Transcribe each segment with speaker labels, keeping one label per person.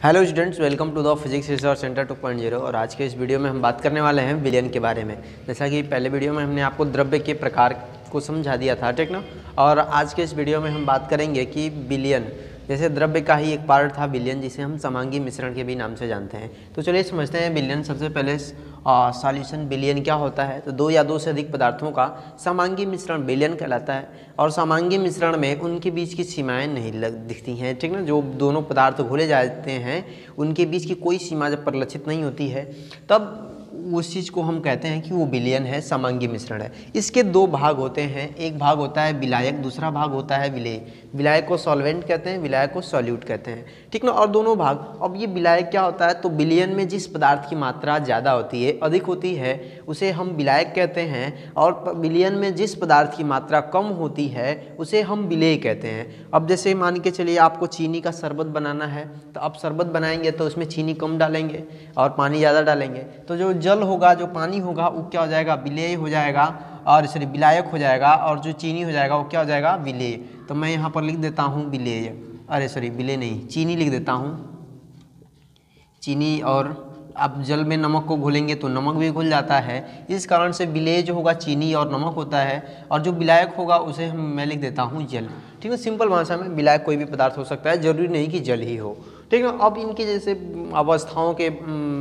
Speaker 1: Hello students, welcome to the physics research centre 2.0। और आज के इस वीडियो में हम बात करने वाले हैं विलयन के बारे में। जैसा कि पहले वीडियो में हमने आपको द्रव्य के प्रकार को समझा दिया था, ठीक ना। और आज के इस वीडियो में हम बात करेंगे कि विलयन जैसे द्रव्य का ही एक पार्ट था विलयन, जिसे हम समांगी मिश्रण के भी नाम से जानते हैं। तो चलिए समझते हैं विलयन। सबसे पहले सॉल्यूशन विलयन क्या होता है। तो दो या दो से अधिक पदार्थों का समांगी मिश्रण विलयन कहलाता है। और समांगी मिश्रण में उनके बीच की सीमाएं नहीं दिखती हैं, ठीक ना। जो दोनों पदार्थ घोले जाते हैं उनके बीच की कोई सीमा जब परिलक्षित नहीं होती है तब उस चीज़ को हम कहते हैं कि वो विलयन है, समांगी मिश्रण है। इसके दो भाग होते हैं, एक भाग होता है विलायक, दूसरा भाग होता है विलेय। विलायक को सॉल्वेंट कहते हैं, विलायक को सॉल्यूट कहते हैं, ठीक ना। और दोनों भाग, अब ये विलायक क्या होता है, तो विलयन में जिस पदार्थ की मात्रा ज़्यादा होती है, अधिक होती है, उसे हम विलायक कहते हैं। और विलयन में जिस पदार्थ की मात्रा कम होती है उसे हम विलेय कहते हैं। अब जैसे मान के चलिए आपको चीनी का शरबत बनाना है, तो आप शरबत बनाएंगे तो उसमें चीनी कम डालेंगे और पानी ज़्यादा डालेंगे, तो जो जल होगा, जो पानी होगा, वो क्या हो जाएगा, विलेय हो जाएगा, और सॉरी विलायक हो जाएगा। और जो चीनी हो जाएगा वो क्या हो जाएगा, विलेय। तो मैं यहाँ पर लिख देता हूँ विलेय, अरे सॉरी विलेय नहीं, चीनी लिख देता हूँ, चीनी। और आप जल में नमक को घोलेंगे तो नमक भी घुल जाता है, इस कारण से विलेय जो होगा चीनी और नमक होता है। और जो विलायक होगा उसे मैं लिख देता हूँ जल, ठीक है। सिंपल भाषा में विलायक कोई भी पदार्थ हो सकता है, जरूरी नहीं कि जल ही हो, ठीक है। अब इनकी जैसे अवस्थाओं के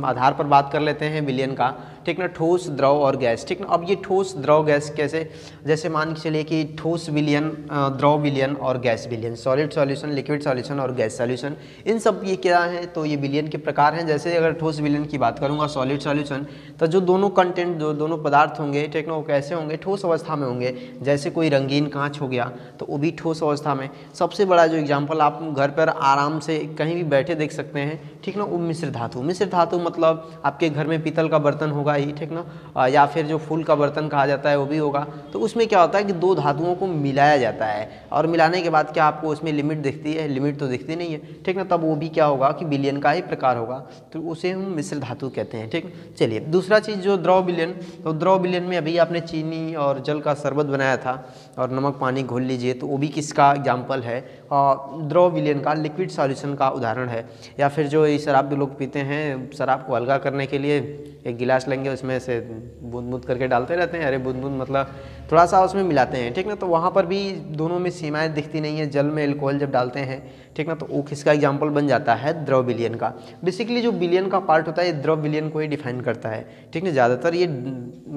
Speaker 1: आधार पर बात कर लेते हैं विलयन का, ठीक ना। ठोस, द्रव और गैस, ठीक ना। अब ये ठोस, द्रव, गैस कैसे, जैसे मान के चलिए कि ठोस विलयन, द्रव विलयन और गैस विलयन, सॉलिड सॉल्यूशन, लिक्विड सॉल्यूशन और गैस सॉल्यूशन, इन सब ये क्या है, तो ये विलयन के प्रकार हैं। जैसे अगर ठोस विलयन की बात करूंगा, सॉलिड सॉल्यूशन, तो जो दोनों कंटेंट, जो दोनों पदार्थ होंगे, ठीक ना, वो कैसे होंगे, ठोस अवस्था में होंगे। जैसे कोई रंगीन कांच हो गया तो वो भी ठोस अवस्था में। सबसे बड़ा जो एग्जाम्पल आप घर पर आराम से कहीं भी बैठे देख सकते हैं, ठीक ना, वो मिश्र धातु। मिश्र धातु मतलब आपके घर में पीतल का बर्तन होगा ही, ठीक ना, या फिर जो फूल का बर्तन कहा जाता है वो भी होगा। तो उसमें क्या होता है कि दो धातुओं को मिलाया जाता है, और मिलाने के बाद क्या आपको उसमें लिमिट दिखती है, लिमिट तो दिखती नहीं है, ठीक ना। तब वो भी क्या होगा कि विलयन का ही प्रकार होगा, तो उसे हम मिश्र धातु कहते हैं, ठीक। चलिए दूसरा चीज़ जो द्रव विलयन, तो द्रव विलयन में अभी आपने चीनी और जल का शरबत बनाया था और नमक पानी घोल लीजिए, तो वो भी किसका एग्जाम्पल है, द्रव विलयन का, लिक्विड सॉल्यूशन का उदाहरण है। या फिर जो ये शराब लोग पीते हैं, शराब को अलगा करने के लिए एक गिलास लेंगे, उसमें से बूंद बूंद करके डालते रहते हैं, अरे बूंद बूंद मतलब थोड़ा सा उसमें मिलाते हैं, ठीक ना। तो वहाँ पर भी दोनों में सीमाएं दिखती नहीं है। जल में एल्कोहल जब डालते हैं, ठीक ना, तो वो किसका एग्जाम्पल बन जाता है, द्रव विलयन का। बेसिकली जो विलयन का पार्ट होता है ये द्रव विलयन को ही डिफाइन करता है, ठीक है। ज़्यादातर ये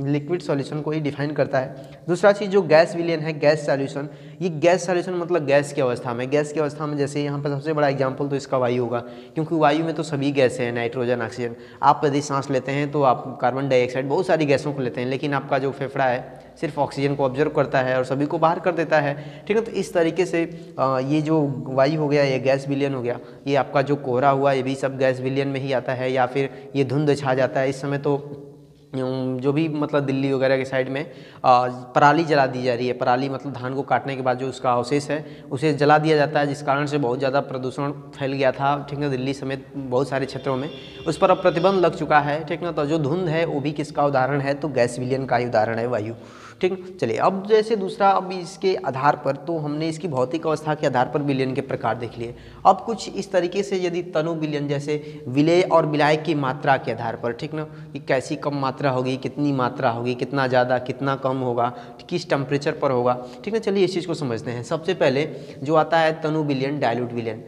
Speaker 1: लिक्विड सॉल्यूशन को ही डिफाइन करता है। दूसरा चीज़ जो गैस विलयन है, गैस सॉल्यूशन, ये गैस सॉल्यूशन मतलब गैस की अवस्था में। गैस की अवस्था में जैसे यहाँ पर सबसे बड़ा एग्जाम्पल तो इसका वायु होगा, क्योंकि वायु में तो सभी गैस हैं, नाइट्रोजन, ऑक्सीजन। आप यदि सांस लेते हैं तो आप कार्बन डाइऑक्साइड, बहुत सारी गैसों को लेते हैं, लेकिन आपका जो फेफड़ा है सिर्फ ऑक्सीजन को ऑब्जर्व करता है और सभी को बाहर कर देता है, ठीक है। तो इस तरीके से ये जो वायु हो गया, ये गैस विलयन हो गया। ये आपका जो कोहरा हुआ, ये भी सब गैस विलयन में ही आता है। या फिर ये धुंध छा जाता है, इस समय तो जो भी मतलब दिल्ली वगैरह के साइड में पराली जला दी जा रही है। पराली मतलब धान को काटने के बाद जो उसका अवशेष है उसे जला दिया जाता है, जिस कारण से बहुत ज़्यादा प्रदूषण फैल गया था, ठीक है, दिल्ली समेत बहुत सारे क्षेत्रों में। उस पर अब प्रतिबंध लग चुका है, ठीक ना। तो जो धुंध है वो भी किसका उदाहरण है, तो गैस विलयन का ही उदाहरण है, वायु, ठीक। चलिए अब जैसे दूसरा, अब इसके आधार पर तो हमने इसकी भौतिक अवस्था के आधार पर विलयन के प्रकार देख लिए। अब कुछ इस तरीके से यदि तनु विलयन, जैसे विलेय और विलायक की मात्रा के आधार पर, ठीक ना, कि कैसी कम मात्रा होगी, कितनी मात्रा होगी, कितना ज़्यादा कितना कम होगा, किस टेम्परेचर पर होगा, ठीक है। चलिए इस चीज़ को समझते हैं। सबसे पहले जो आता है तनु विलयन, डायल्यूट विलयन,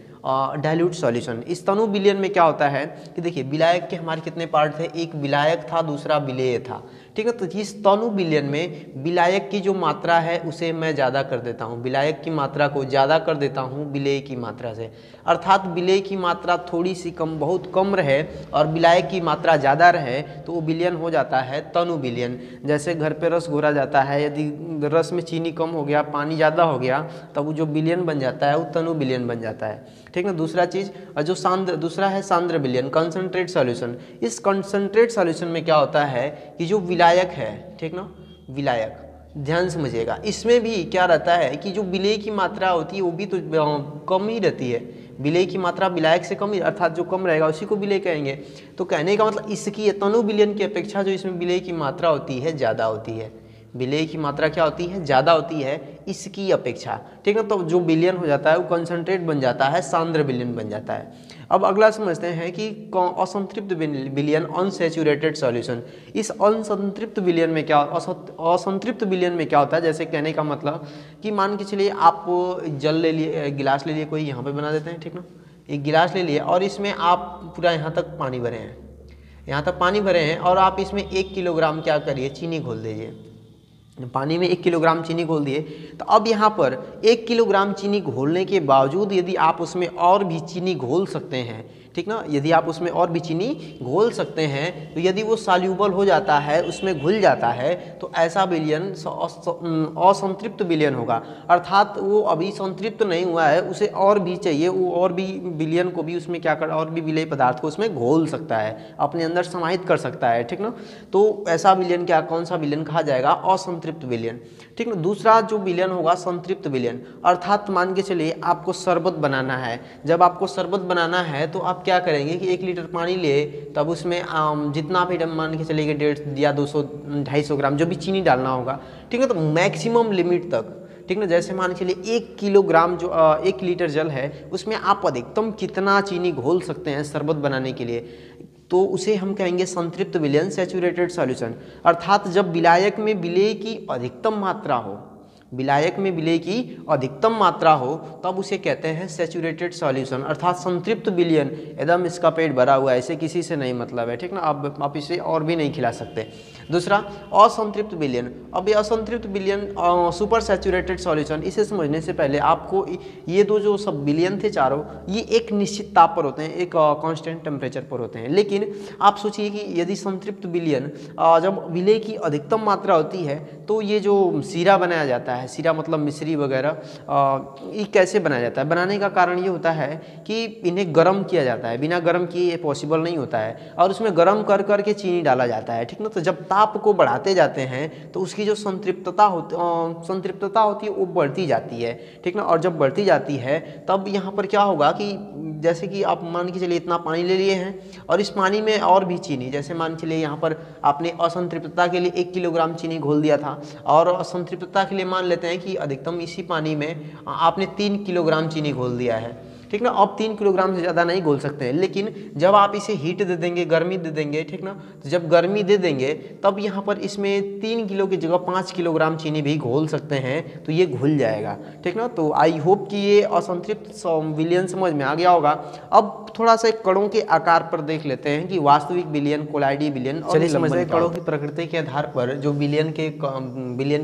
Speaker 1: डायल्यूट सॉल्यूशन। इस तनु विलयन में क्या होता है कि देखिए विलायक के हमारे कितने पार्ट थे, एक विलायक था, दूसरा विलेय था, ठीक है। तो इस तनु विलयन में विलायक की जो मात्रा है उसे मैं ज़्यादा कर देता हूँ, विलायक की मात्रा को ज़्यादा कर देता हूँ विलेय की मात्रा से। अर्थात विलेय की मात्रा थोड़ी सी कम, बहुत कम रहे और विलायक की मात्रा ज़्यादा रहे तो वो विलयन हो जाता है तनु विलयन। जैसे घर पे रस घोरा जाता है, यदि रस में चीनी कम हो गया, पानी ज़्यादा हो गया, तब वो जो विलयन बन जाता है वो तनु विलयन बन जाता है, ठीक ना। दूसरा चीज़ जो दूसरा है सांद्र विलयन, कंसंट्रेट सॉल्यूशन। इस कंसंट्रेट सॉल्यूशन में क्या होता है कि जो विलायक है, ठीक ना, विलायक, ध्यान समझिएगा, इसमें भी क्या रहता है कि जो विलेय की मात्रा होती है वो भी तो कम ही रहती है। विलेय की मात्रा विलायक से कम ही, अर्थात जो कम रहेगा उसी को विलेय कहेंगे। तो कहने का मतलब इसकी तनु विलयन की अपेक्षा जो इसमें विलेय की मात्रा होती है ज़्यादा होती है। विलेय की मात्रा क्या होती है, ज़्यादा होती है इसकी अपेक्षा, ठीक है। तो जो विलयन हो जाता है वो कंसंट्रेट बन जाता है, सांद्र विलयन बन जाता है। अब अगला समझते हैं कि असंतृप्त विलयन अनसैचुरेटेड सॉल्यूशन। इस असंतृप्त विलयन में क्या होता है, जैसे कहने का मतलब कि मान के चलिए आप जल ले लिए, गिलास ले लिए, कोई यहाँ पे बना देते हैं, ठीक ना, एक गिलास ले लिए और इसमें आप पूरा यहाँ तक पानी भरे हैं, और आप इसमें 1 किलोग्राम क्या करिए, चीनी घोल दीजिए। पानी में 1 किलोग्राम चीनी घोल दिए, तो अब यहाँ पर 1 किलोग्राम चीनी घोलने के बावजूद यदि आप उसमें और भी चीनी घोल सकते हैं, ठीक ना, यदि आप उसमें और भी चीनी घोल सकते हैं, तो यदि वो सॉल्यूबल हो जाता है, उसमें घुल जाता है, तो ऐसा विलयन असंतृप्त विलयन होगा। अर्थात वो अभी संतृप्त नहीं हुआ है, उसे और भी चाहिए, वो और भी विलयन को भी उसमें क्या कर, और भी विलेय पदार्थ को उसमें घोल सकता है, अपने अंदर समाहित कर सकता है, ठीक ना। तो ऐसा विलयन कौन सा विलयन कहा जाएगा, असंतृप्त विलयन, ठीक ना। दूसरा जो विलयन होगा संतृप्त विलयन, अर्थात मान के चलिए आपको शरबत बनाना है। जब आपको शरबत बनाना है तो आप क्या करेंगे कि 1 लीटर पानी ले, तब उसमें जितना भी मान के चलिए 150 या 200-250 ग्राम जो भी चीनी डालना होगा, ठीक है, तो मैक्सिमम लिमिट तक, ठीक ना। जैसे मान के चलिए 1 किलोग्राम जो 1 लीटर जल है, उसमें आप अधिकतम कितना चीनी घोल सकते हैं शरबत बनाने के लिए, तो उसे हम कहेंगे संतृप्त विलयन, सैचुरेटेड सॉल्यूशन। अर्थात जब विलायक में विलेय की अधिकतम मात्रा हो, तब उसे कहते हैं सैचुरेटेड सॉल्यूशन, अर्थात संतृप्त विलयन। एकदम इसका पेट भरा हुआ है, इसे किसी से नहीं मतलब है, ठीक ना, आप इसे और भी नहीं खिला सकते। दूसरा असंतृप्त विलयन। अब ये असंतृप्त विलयन सुपर सैचुरेटेड सॉल्यूशन, इसे समझने से पहले आपको ये दो जो सब विलयन थे चारों, ये एक निश्चित ताप पर होते हैं, एक कांस्टेंट टेम्परेचर पर होते हैं। लेकिन आप सोचिए कि यदि संतृप्त विलयन जब विलेय की अधिकतम मात्रा होती है, तो ये जो सीरा बनाया जाता है, सीरा मतलब मिश्री वगैरह, ये कैसे बनाया जाता है? बनाने का कारण ये होता है कि इन्हें गर्म किया जाता है, बिना गर्म किए ये पॉसिबल नहीं होता है, और उसमें गर्म कर करके चीनी डाला जाता है, ठीक ना। तो जब ताप को बढ़ाते जाते हैं तो उसकी जो संतृप्तता होती है वो बढ़ती जाती है, ठीक ना। और जब बढ़ती जाती है तब यहाँ पर क्या होगा कि जैसे कि आप मान के चलिए इतना पानी ले लिए हैं, और इस पानी में और भी चीनी, जैसे मान के चलिए यहाँ पर आपने असंतृप्तता के लिए 1 किलोग्राम चीनी घोल दिया था, और संतृप्तता के लिए मान लेते हैं कि अधिकतम इसी पानी में आपने 3 किलोग्राम चीनी घोल दिया है, ठीक ना। अब 3 किलोग्राम से ज़्यादा नहीं घोल सकते हैं, लेकिन जब आप इसे हीट दे देंगे, गर्मी दे देंगे, ठीक ना, तो जब गर्मी दे देंगे तब यहाँ पर इसमें 3 किलो की जगह 5 किलोग्राम चीनी भी घोल सकते हैं, तो ये घुल जाएगा, ठीक ना। तो आई होप कि ये असंतृप्त विलयन समझ में आ गया होगा। अब थोड़ा सा कणों के आकार पर देख लेते हैं कि वास्तविक विलयन, कोलाइडी विलयन, और चलिए समझते हैं कणों की प्रकृति के आधार पर जो विलयन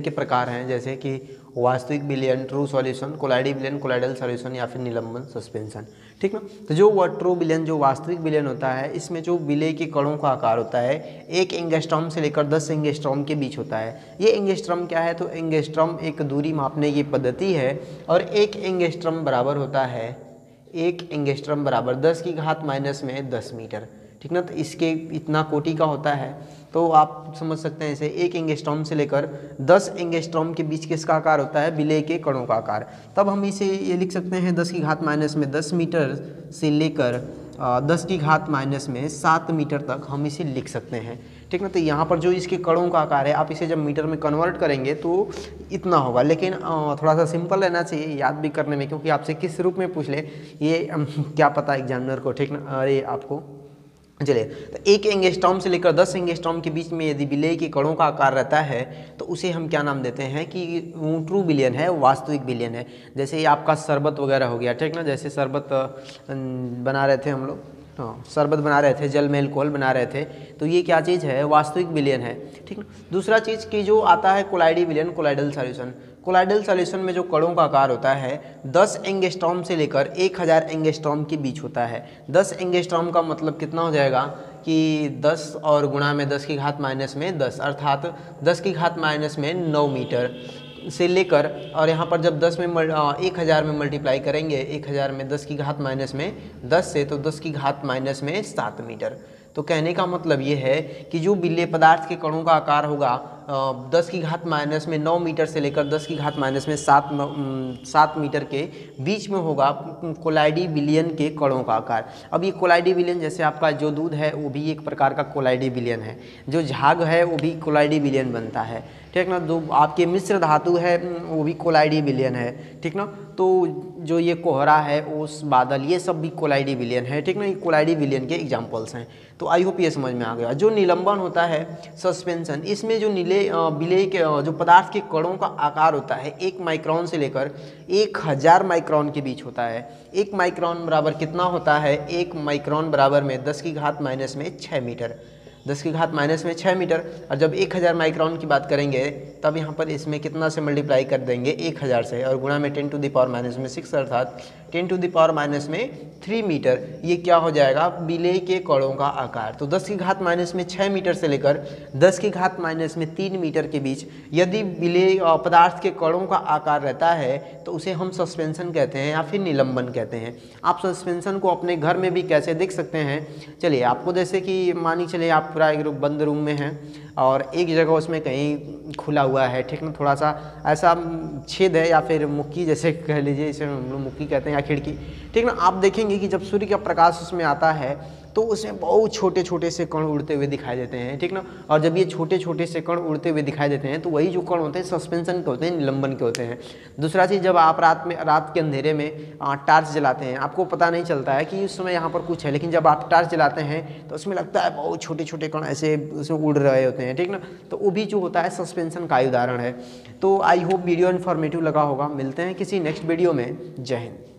Speaker 1: के प्रकार हैं, जैसे कि वास्तविक विलयन, ट्रू सॉल्यूशन, कोलाइडी विलयन, कोलाइडल सॉल्यूशन, या फिर निलंबन, सस्पेंशन, ठीक ना। तो जो ट्रू विलयन, जो वास्तविक विलयन होता है, इसमें जो विलेय के कणों का आकार होता है 1 एंगस्ट्रॉम से लेकर 10 एंगस्ट्रॉम के बीच होता है। ये एंगस्ट्रॉम क्या है? तो एंगस्ट्रॉम एक दूरी मापने की पद्धति है, और 1 एंगस्ट्रॉम बराबर होता है 1 एंगस्ट्रॉम बराबर 10 की घात माइनस में 10 मीटर, ठीक ना। तो इसके इतना कोटि का होता है, तो आप समझ सकते हैं इसे 1 एंगस्ट्रॉम से लेकर 10 एंगस्ट्रॉम के बीच किसका आकार होता है? विलेय के कणों का आकार। तब हम इसे ये लिख सकते हैं 10 की घात माइनस में 10 मीटर से लेकर 10 की घात माइनस में 7 मीटर तक हम इसे लिख सकते हैं, ठीक ना। तो यहाँ पर जो इसके कणों का आकार है, आप इसे जब मीटर में कन्वर्ट करेंगे तो इतना होगा, लेकिन थोड़ा सा सिंपल रहना चाहिए याद भी करने में, क्योंकि आपसे किस रूप में पूछ ले ये क्या पता एग्जामिनर को, ठीक ना, अरे आपको। चलिए, तो 1 एंगस्ट्रॉम से लेकर 10 एंगस्ट्रॉम के बीच में यदि विलेय के कणों का आकार रहता है, तो उसे हम क्या नाम देते हैं कि ट्रू विलयन है, वास्तविक विलयन है। जैसे ये आपका शरबत वगैरह हो गया, ठीक ना, जैसे शरबत बना रहे थे हम लोग, हाँ, शरबत बना रहे थे, जल में अल्कोहल बना रहे थे, तो ये क्या चीज़ है? वास्तविक विलयन है, ठीक ना। दूसरा चीज़ की जो आता है कोलाइडी विलयन, कोलाइडल सॉल्यूशन। कोलाइडल सॉल्यूशन में जो कणों का आकार होता है 10 एंगस्ट्रॉम से लेकर 1000 एंगस्ट्रॉम के बीच होता है। 10 एंगस्ट्रॉम का मतलब कितना हो जाएगा कि 10 और गुणा में 10 की घात माइनस में 10, अर्थात 10 की घात माइनस में 9 मीटर से लेकर, और यहाँ पर जब 10 में 1000 में मल्टीप्लाई करेंगे, 1000 में 10 की घात माइनस में 10 से, तो 10 की घात माइनस में 7 मीटर। तो कहने का मतलब ये है कि जो विलेय पदार्थ के कणों का आकार होगा 10 की घात माइनस में 9 मीटर से लेकर 10 की घात माइनस में 7 मीटर के बीच में होगा कोलाइडी विलयन के कणों का आकार। अब ये कोलाइडी विलयन, जैसे आपका जो दूध है वो भी एक प्रकार का कोलाइडी विलयन है, जो झाग है वो भी कोलाइडी विलयन बनता है, ठीक ना। जो आपके मिश्र धातु है वो भी कोलाइडी विलयन है, ठीक ना। तो जो ये कोहरा है, ओस, बादल, ये सब भी कोलाइडी विलयन है, ठीक ना। ये कोलाइडी विलयन के एग्जांपल्स हैं। तो आई होप ये समझ में आ गया। जो निलंबन होता है, सस्पेंशन, इसमें जो विलेय के जो पदार्थ के कणों का आकार होता है 1 माइक्रोन से लेकर 1000 माइक्रोन के बीच होता है। 1 माइक्रोन बराबर कितना होता है? 1 माइक्रोन बराबर में 10 की घात माइनस में 6 मीटर, 10 की घात माइनस में 6 मीटर। और जब 1000 माइक्रोन की बात करेंगे तब यहाँ पर इसमें कितना से मल्टीप्लाई कर देंगे? 1000 से, और गुणा में 10 टू द पावर माइनस में 6 अर्थात 10 टू द पावर माइनस में 3 मीटर। ये क्या हो जाएगा? विलेय के कणों का आकार। तो 10 की घात माइनस में 6 मीटर से लेकर 10 की घात माइनस में 3 मीटर के बीच यदि विलेय पदार्थ के कणों का आकार रहता है तो उसे हम सस्पेंशन कहते हैं या फिर निलंबन कहते हैं। आप सस्पेंशन को अपने घर में भी कैसे देख सकते हैं? चलिए, आपको जैसे कि मानी चलिए आप पूरा एक बंद रूम में हैं और एक जगह उसमें कहीं खुला हुआ है, ठीक ना, थोड़ा सा ऐसा छेद है या फिर मुक्की जैसे कह लीजिए, इसे हम लोग मुक्की कहते हैं, या खिड़की, ठीक ना। आप देखेंगे कि जब सूर्य का प्रकाश उसमें आता है तो उसमें बहुत छोटे छोटे से कण उड़ते हुए दिखाई देते हैं, ठीक ना। और जब ये छोटे छोटे से कण उड़ते हुए दिखाई देते हैं तो वही जो कण होते हैं सस्पेंशन के होते हैं, निलंबन के होते हैं। दूसरा चीज़, जब आप रात के अंधेरे में टार्च जलाते हैं, आपको पता नहीं चलता है कि उस समय यहाँ पर कुछ है, लेकिन जब आप टार्च जलाते हैं तो उसमें लगता है बहुत छोटे छोटे कण ऐसे उसमें उड़ रहे होते हैं, ठीक ना। तो वो भी जो होता है सस्पेंशन का उदाहरण है। तो आई होप वीडियो इन्फॉर्मेटिव लगा होगा। मिलते हैं किसी नेक्स्ट वीडियो में। जय हिंद।